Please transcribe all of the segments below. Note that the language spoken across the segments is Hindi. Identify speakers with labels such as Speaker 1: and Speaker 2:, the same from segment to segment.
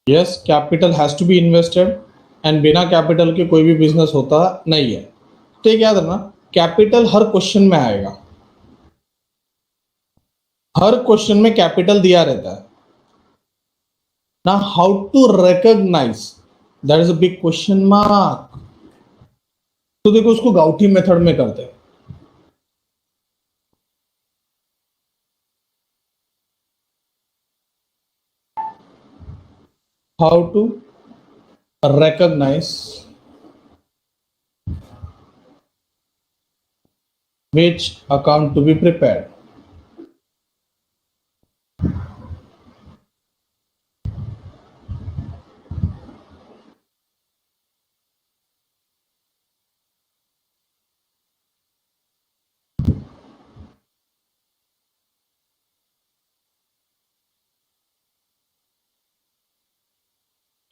Speaker 1: Yes, capital has to be invested and बिना कैपिटल के कोई भी बिजनेस होता नहीं है। तो एक याद रखना, कैपिटल हर क्वेश्चन में आएगा, हर क्वेश्चन में कैपिटल दिया रहता है ना। How to recognize, that is a big question mark. तो देखो उसको गाउठी मेथड में करते हैं। How to recognize which account to be prepared.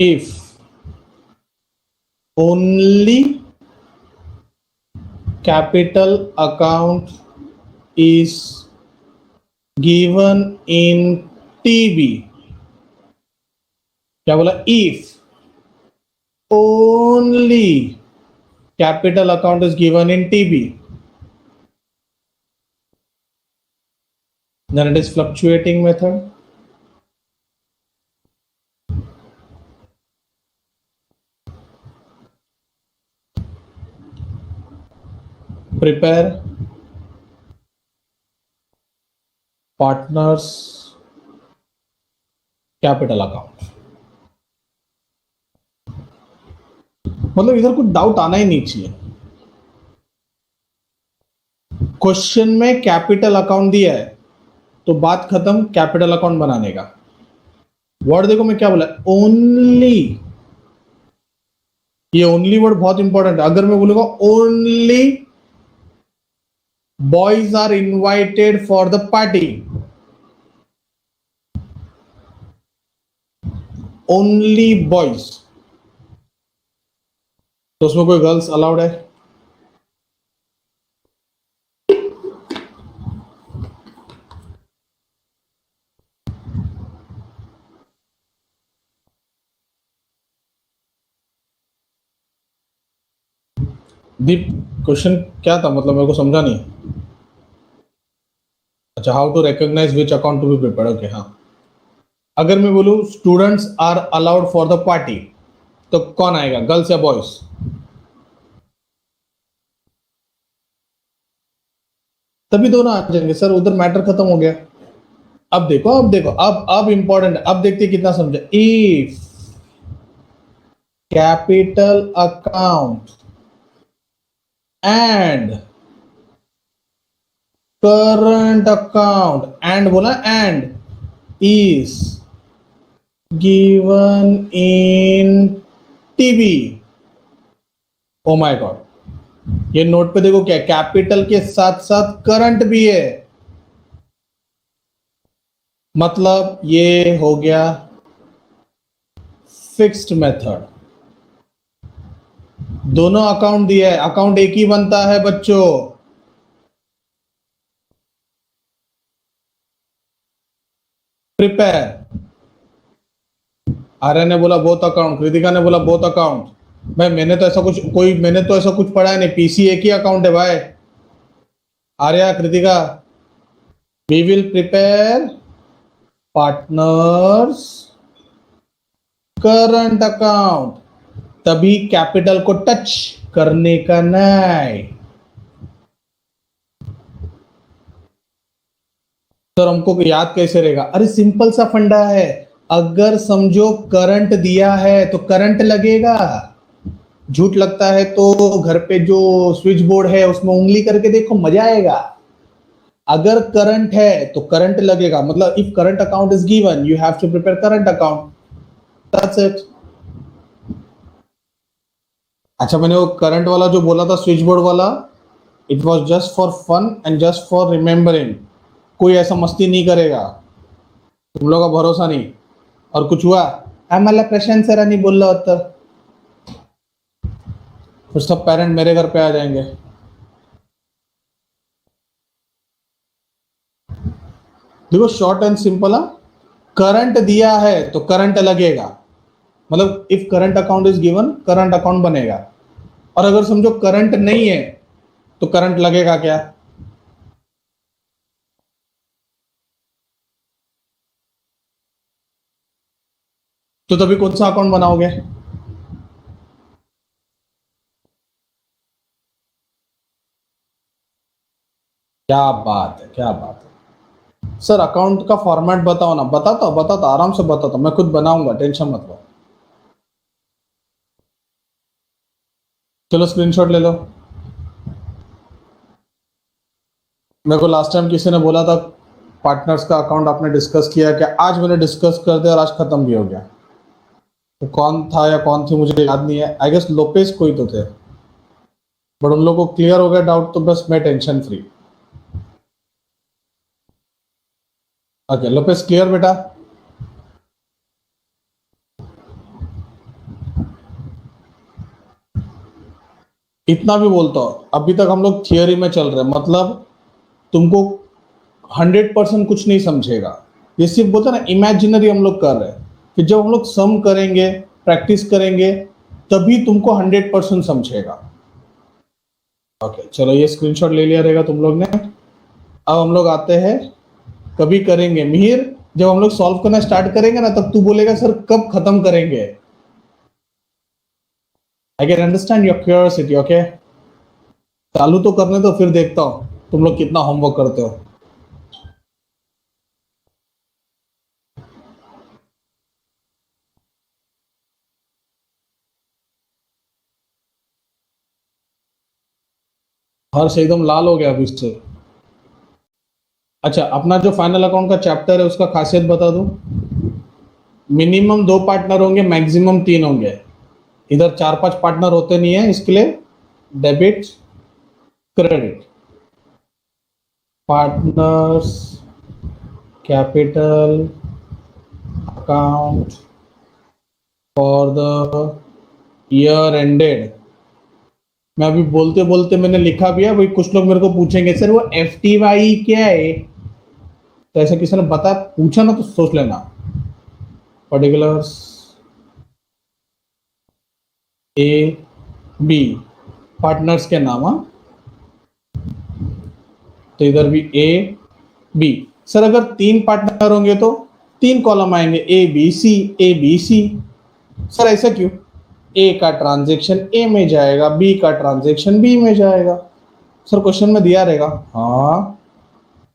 Speaker 1: If only capital account is given in TB, क्या बोला? If only capital account is given in TB, then it is fluctuating method. Prepare partners capital account. मतलब इधर कुछ डाउट आना ही नहीं चाहिए। क्वेश्चन में कैपिटल अकाउंट दिया है तो बात खत्म कैपिटल अकाउंट बनाने का। वर्ड देखो मैं क्या बोला, ओनली। ये ओनली वर्ड बहुत इंपॉर्टेंट है। अगर मैं बोलूंगा only boys are invited for the party, only boys, तो उसमें कोई गर्ल्स अलाउड है? दीप, क्वेश्चन क्या था? मतलब मेरे को समझा नहीं। अच्छा, how to recognize which account to be prepared. Okay, हाँ। अगर मैं बोलूं students are allowed for the party, तो कौन आएगा, गर्ल्स या बॉयज? तभी दोनों आ जाएंगे सर, उधर मैटर खत्म हो गया। अब देखो, अब इंपॉर्टेंट, अब देखते कितना समझे। If capital account and current account, and बोला, and is given in TB. Oh my god, ये नोट पे देखो क्या, कैपिटल के साथ साथ करंट भी है। मतलब ये हो गया फिक्स्ड मेथड। दोनों अकाउंट दिया है, अकाउंट एक ही बनता है बच्चों। प्रिपेयर, आर्य ने बोला बोथ अकाउंट, कृतिका ने बोला बोथ अकाउंट। भाई मैंने तो ऐसा कुछ पढ़ा है नहीं, पीसी एक ही अकाउंट है भाई। Arya, Kritika, we will prepare partners current account, तभी कैपिटल को टच करने का नहीं। सर हमको याद कैसे रहेगा? अरे सिंपल सा फंडा है, अगर समझो करंट दिया है तो करंट लगेगा। झूठ लगता है तो घर पे जो स्विच बोर्ड है उसमें उंगली करके देखो, मजा आएगा। अगर करंट है तो करंट लगेगा, मतलब if current account is given you have to prepare current account, that's it. अच्छा, मैंने वो करंट वाला जो बोला था, स्विच बोर्ड वाला, it was just for fun and just for remembering. कोई ऐसा मस्ती नहीं करेगा, तुम लोगों का भरोसा नहीं। और कुछ हुआ, आम्हाला प्रशांत सरांनी बोललं होतं, फिर सब पेरेंट मेरे घर पे आ जाएंगे। देखो शॉर्ट एंड सिंपल है, करंट दिया है तो करंट लगेगा, मतलब if current account is given, current account बनेगा। और अगर समझो करंट नहीं है तो करंट लगेगा क्या? तो तभी कौन सा अकाउंट बनाओगे? क्या बात है, क्या बात है सर। अकाउंट का फॉर्मेट बताओ ना। बताता आराम से बताता, मैं खुद बनाऊंगा, टेंशन मत लो। चलो स्क्रीनशॉट ले लो। मेरे को लास्ट टाइम किसी ने बोला था पार्टनर्स का अकाउंट आपने डिस्कस किया क्या? आज मैंने डिस्कस कर दिया और आज खत्म भी हो गया। तो कौन था या कौन थी मुझे याद नहीं है, आई गेस लोपेस कोई तो थे। बट उन लोगों को क्लियर हो गया डाउट, तो बस मैं टेंशन फ्री। ओके लोपेस, क्लियर बेटा? इतना भी बोलता हूँ, अभी तक हम लोग थियोरी में चल रहे हैं, मतलब तुमको 100% कुछ नहीं समझेगा। ये सिर्फ बोलते हैं ना, इमेजिनरी हम लोग कर रहे हैं कि जब हम लोग सम करेंगे, प्रैक्टिस करेंगे, तभी तुमको 100% समझेगा। ओके चलो, ये स्क्रीनशॉट ले लिया रहेगा तुम लोग ने। अब हम लोग आते हैं, कभी करेंगे मिहिर, जब हम लोग सॉल्व करना स्टार्ट करेंगे ना, तब तू बोलेगा सर कब खत्म करेंगे। I can understand your curiosity. Okay, चालू तो करने दो, फिर देखता हूँ तुम लोग कितना होमवर्क करते हो। हर से एकदम लाल हो गया अभी इससे। अच्छा, अपना जो फाइनल अकाउंट का चैप्टर है उसका खासियत बता दूं। मिनिमम 2 पार्टनर होंगे, मैक्सिमम 3 होंगे। इधर 4-5 पार्टनर होते नहीं है, इसके लिए debit credit partners capital account for the year ended. मैं अभी बोलते बोलते मैंने लिखा भी है भाई, कुछ लोग मेरे को पूछेंगे सर वो एफ टी वाई क्या है, तो ऐसा किसी ने बता पूछा ना तो सोच लेना। पर्टिकुलर्स ए बी, पार्टनर्स के नाम। हाँ, तो इधर भी ए बी। सर अगर 3 पार्टनर होंगे तो 3 कॉलम आएंगे, A B C, A B C. Sir ऐसा क्यों? ए का ट्रांजेक्शन ए में जाएगा, बी का ट्रांजेक्शन बी में जाएगा। सर क्वेश्चन में दिया रहेगा। हाँ,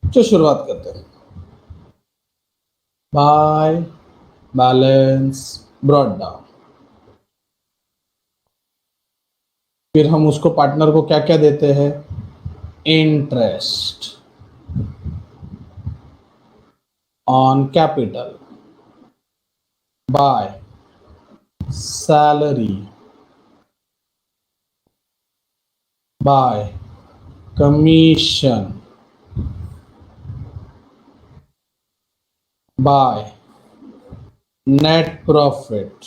Speaker 1: तो शुरुआत करते हैं। By balance brought down. फिर हम उसको पार्टनर को क्या क्या देते हैं? Interest on capital by salary bye commission by net profit.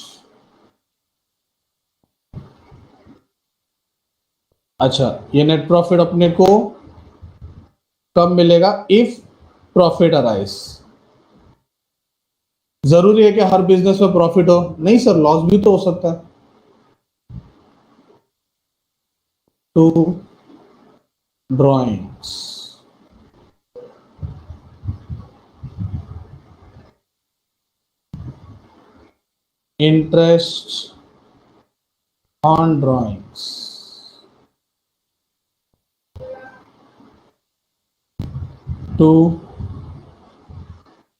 Speaker 1: अच्छा, ये नेट प्रॉफिट अपने को कब मिलेगा? If profit arise. जरूरी है कि हर बिजनेस में प्रॉफिट हो? नहीं सर, लॉस भी तो हो सकता है। Two drawings interest on drawings to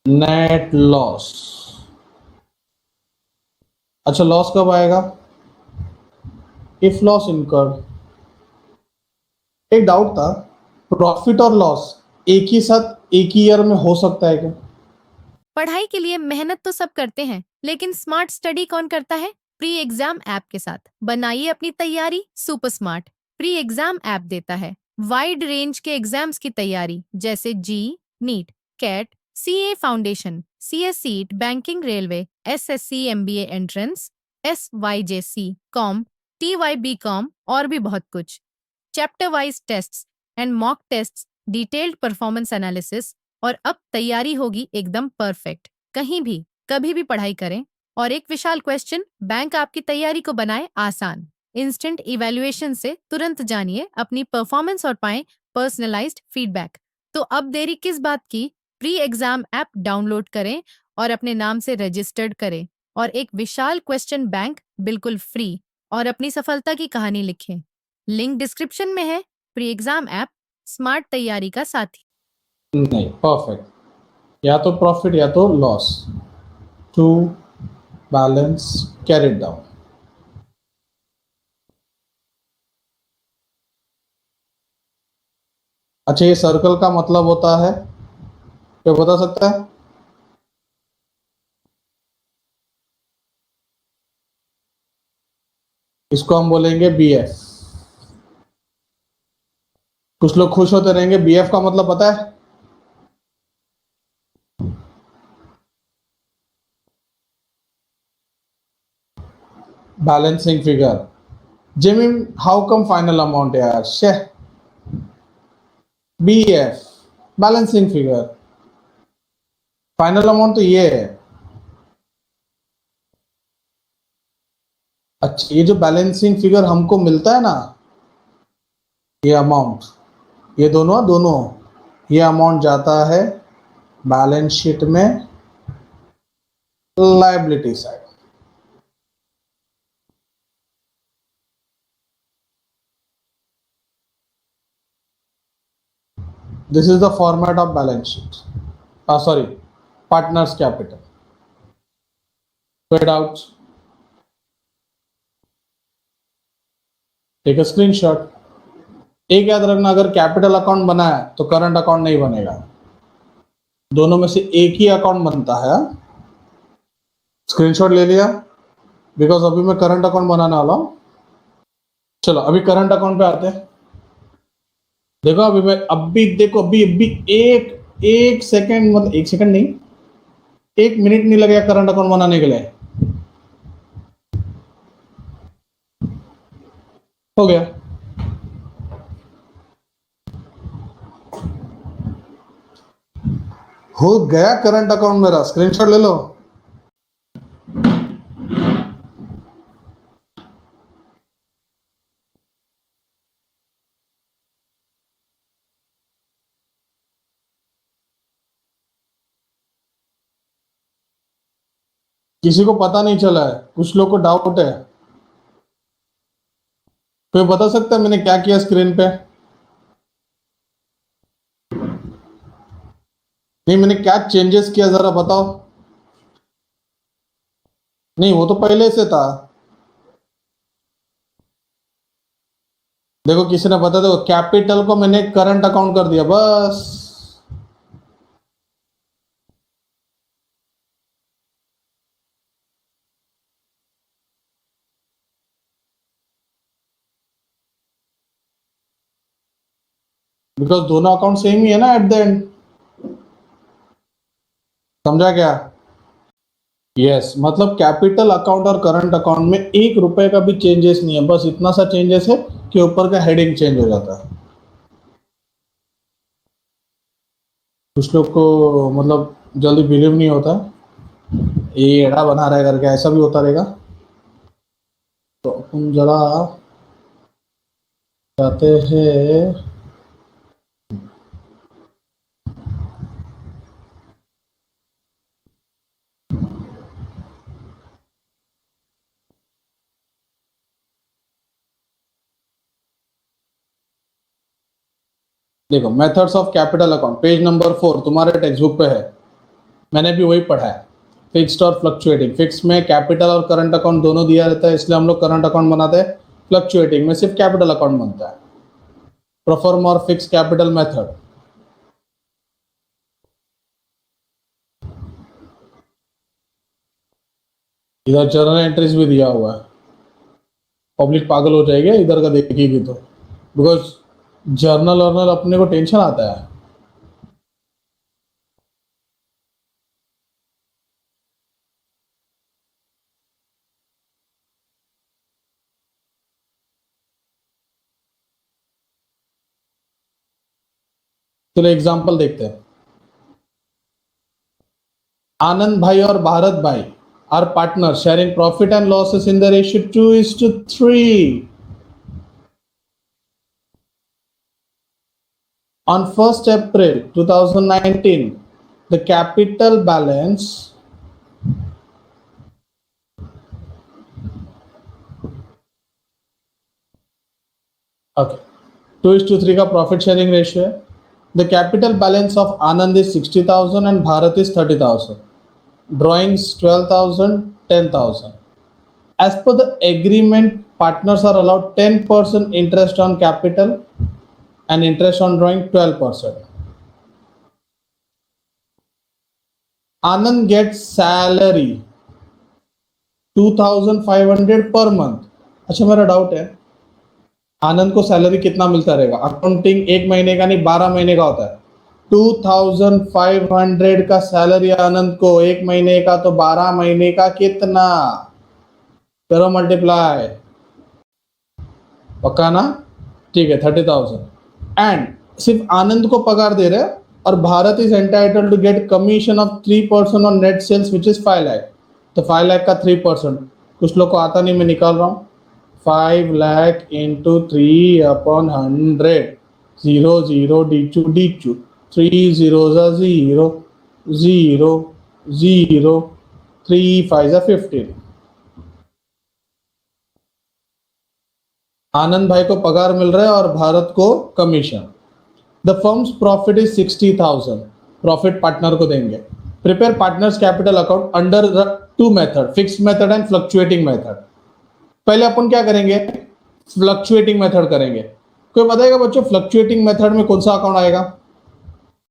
Speaker 1: net loss. अच्छा, लॉस कब आएगा? If loss incurred. एक डाउट था, प्रॉफिट और लॉस एक ही साथ एक ही ईयर में हो सकता है क्या?
Speaker 2: पढ़ाई के लिए मेहनत तो सब करते हैं, लेकिन स्मार्ट स्टडी कौन करता है? प्री एग्जाम ऐप के साथ बनाइए अपनी तैयारी super smart. Pre exam app देता है वाइड रेंज के एग्जाम्स की तैयारी, जैसे JEE, NEET, CAT, CA foundation, CS CET, banking, railway, SSC, MBA entrance, SYJC, com, TYB com और भी बहुत कुछ। Chapter wise tests and mock tests, detailed performance analysis, और अब तैयारी होगी एकदम परफेक्ट। कहीं भी कभी भी पढ़ाई करें, और एक विशाल क्वेश्चन बैंक आपकी तैयारी को बनाए आसान। इंस्टेंट इवैल्यूएशन से तुरंत जानिए अपनी परफॉर्मेंस और पाएं पर्सनलाइज्ड फीडबैक। तो अब देरी किस बात की, प्री एग्जाम ऐप डाउनलोड करें और अपने नाम से रजिस्टर्ड करें और एक विशाल क्वेश्चन बैंक बिल्कुल फ्री और अपनी सफलता की कहानी लिखें। लिंक डिस्क्रिप्शन में है। प्री एग्जाम ऐप, स्मार्ट तैयारी का साथी।
Speaker 1: नहीं, परफेक्ट। या तो प्रॉफिट या तो loss, to balance carried down. अच्छा, ये सर्कल का मतलब होता है, क्या बता सकता है? इसको हम बोलेंगे बीएफ। कुछ लोग खुश होते रहेंगे, बीएफ का मतलब पता है? Balancing figure. Jimin, how come final amount यार, शे। BF balancing figure, final amount तो ये है। अच्छा, ये जो बैलेंसिंग फिगर हमको मिलता है ना, ये अमाउंट, ये दोनों दोनों, ये अमाउंट जाता है बैलेंस शीट में liability side. This is the format of balance sheet, sorry, partners capital. Paid out, take a screenshot. एक याद रखना, अगर कैपिटल अकाउंट बना है तो करंट अकाउंट नहीं बनेगा, दोनों में से एक ही अकाउंट बनता है। स्क्रीनशॉट ले लिया, बिकॉज अभी मैं करंट अकाउंट बनाने वाला हूं। चलो अभी करंट अकाउंट पे आते हैं। देखो अभी मैं, अभी देखो, अभी अभी एक एक सेकंड, मतलब एक सेकंड नहीं, एक मिनट नहीं लगेगा करंट अकाउंट बनाने के लिए। हो गया। हो गया करंट अकाउंट मेरा, स्क्रीनशॉट ले लो। किसी को पता नहीं चला है, कुछ लोग को डाउट है। कोई बता सकता है मैंने क्या किया स्क्रीन पे? नहीं, मैंने क्या चेंजेस किया, जरा बताओ। नहीं, वो तो पहले से था। देखो किसी ने बता, देखो कैपिटल को मैंने करंट अकाउंट कर दिया बस। बिकॉज दोनों अकाउंट सेम ही है ना एट द एंड। समझा क्या? यस, मतलब कैपिटल अकाउंट और करंट अकाउंट में 1 रुपए का भी चेंजेस नहीं है, बस इतना सा चेंजेस है कि ऊपर का हेडिंग चेंज हो जाता है। कुछ लोग को मतलब जल्दी बिलीव नहीं होता, ये एड़ा बना रहा है करके, ऐसा भी होता रहेगा। तो हम जरा जाते हैं। देखो methods of capital account, page number 4 तुम्हारे टेक्स्ट बुक पे है, मैंने भी वही पढ़ा है। फिक्स्ड और फ्लक्चुएटिंग, फिक्स में कैपिटल और करंट अकाउंट दोनों दिया रहता है, इसलिए हम लोग करंट अकाउंट बनाते हैं। फ्लक्चुएटिंग में सिर्फ कैपिटल अकाउंट बनता है। परफॉर्म और फिक्स कैपिटल मेथड। इधर जर्नल एंट्रीज भी दिया हुआ है, पब्लिक पागल हो जाएगी इधर का देखेगी तो, बिकॉज जर्नल वर्नल अपने को टेंशन आता है। चलो एग्जाम्पल देखते हैं। आनंद भाई और भारत भाई Our partners sharing profit and losses in the ratio 2:3. On 1st April 2019, the capital balance okay 2:3 का प्रॉफिट शेयरिंग रेशियो है. The capital balance of Anand is 60,000 and Bharat is 30,000. Drawings 12,000, 10,000. As per the agreement, partners are allowed 10% interest on capital and interest on drawing 12%. Anand gets salary 2,500 per month. अच्छा मेरा डाउट है, आनंद को सैलरी कितना मिलता रहेगा? अकाउंटिंग एक महीने का नहीं 12 महीने का होता है. 2,500 का सैलरी आनंद को एक महीने का, तो 12 महीने का कितना? करो मल्टीप्लाई. पक्का ना? ठीक है 30,000. एंड सिर्फ आनंद को पगार दे रहे हैं और Bharat is entitled to get commission of 3% on net sales which is 5 lakh. तो 5 लाख का 3%, कुछ लोग को आता नहीं, मैं निकाल रहा हूँ. 5 lakh into 3/100. 0 0 D2 3 zeros are 0 0 0 3 5s are 15. आनंद भाई को पगार मिल रहा है और भारत को commission. The firms profit is 60,000. Profit partner को देंगे. Prepare partners capital account under 2 method, fixed method and fluctuating method. पहले अपन क्या करेंगे? फ्लक्चुएटिंग मेथड करेंगे. कोई बताएगा बच्चों फ्लक्चुएटिंग मेथड में कौन सा अकाउंट आएगा?